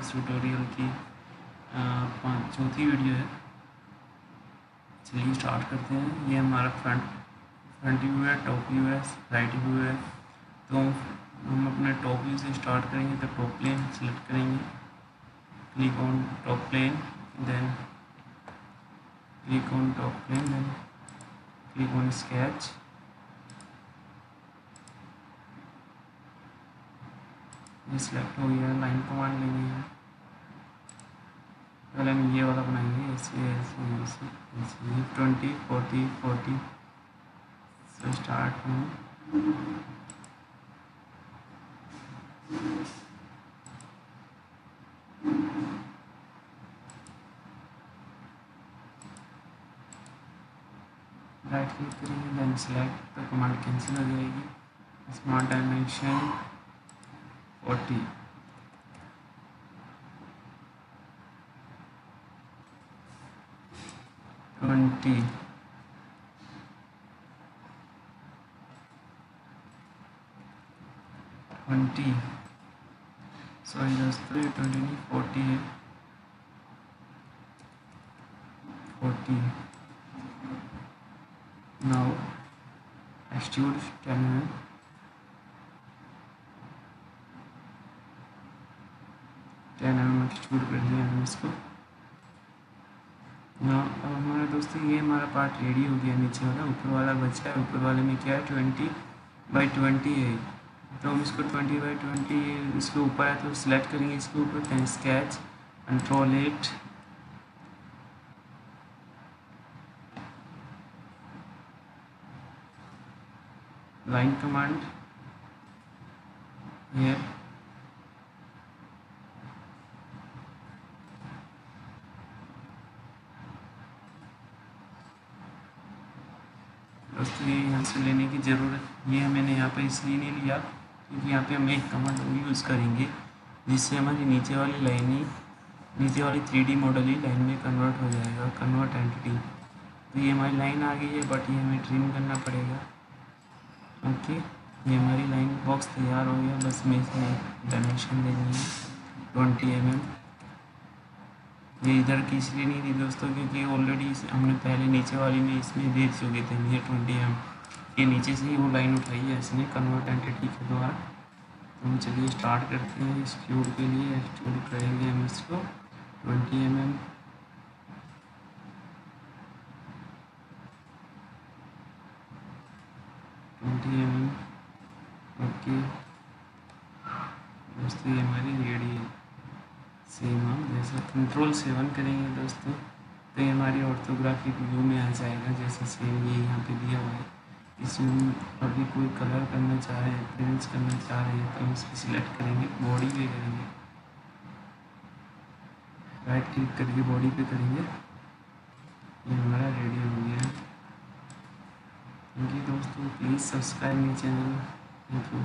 इस ट्यूटोरियल की चौथी वीडियो है। चलिए स्टार्ट करते हैं। ये हमारा फ्रंट व्यू है, टॉप व्यू है, राइट व्यू है। तो हम अपने टॉप व्यू से स्टार्ट करेंगे। तो टॉप प्लेन सेलेक्ट करेंगे, click on top plane, then click on top plane, then click on sketch. ये सिलेक्ट हो गया। लाइन कमांड लेंगे, पहले हम ये वाला बनाएंगे। ऐसे ऐसे ऐसे ऐसे 20 40 40 से स्टार्ट में राइट क्लिक करेंगे, देन सिलेक्ट, तो कमांड कैंसिल हो जाएगी। स्मार्ट डायमेंशन 40, ट्वेंटी, 20, सॉरी दोस्तों, 20 नहीं 40 है, 40। नाउ एक्सट्रूड 10 mm, एक्सट्रूड कर दिया हमने इसको। ना अब हमारे दोस्तों ये हमारा पार्ट रेडी हो गया। नीचे वाला, ऊपर वाला बचा है। ऊपर वाले में क्या है, 20x20 है। तो हम इसको 20x20 इसके ऊपर है तो सिलेक्ट करेंगे इसके ऊपर, then sketch, control 8, line command ये दोस्तों ये यहाँ से लेने की ज़रूरत, ये मैंने यहाँ पे इसलिए नहीं लिया क्योंकि यहाँ पे हम एक कमांड यूज़ करेंगे जिससे हमारी नीचे वाली लाइन ही, नीचे वाली 3D मॉडल ही लाइन में कन्वर्ट हो जाएगा, कन्वर्ट एंटिटी। तो ये हमारी लाइन आ गई है, बट ये हमें ट्रिम करना पड़ेगा। ओके, ये हमारी लाइन बॉक्स तैयार हो गया। बस मैं इसमें डायमेंशन देनी है 20 mm। ये इधर की इसलिए नहीं दी दोस्तों क्योंकि ऑलरेडी हमने पहले नीचे वाली में इसमें दे चुके थे ये 20 mm। ये नीचे से ही वो लाइन उठाई है इसने कन्वर्ट एंटिटी के द्वारा। तो हम चलिए स्टार्ट करते हैं। एक्सट्रूड के लिए एक्सट्रूड करेंगे हम इसको 20 mm। ओके दोस्तों, ये हमारी रेडी है। सेम हम जैसे कंट्रोल 7 करेंगे दोस्तों तो ये हमारी ऑर्थोग्राफिक व्यू में आ जाएगा। जैसे सेम ये यहाँ पे दिया हुआ है। इसमें अभी कोई कलर करना चाह रहे हैं, प्रिंट्स करना चाह रहे हैं तो हम इसको सिलेक्ट करेंगे, बॉडी पे करेंगे, राइट क्लिक करके बॉडी पे करेंगे। ये हमारा रेडी हो गया है। थैंक यू दोस्तों, please subscribe my channel. Thank you.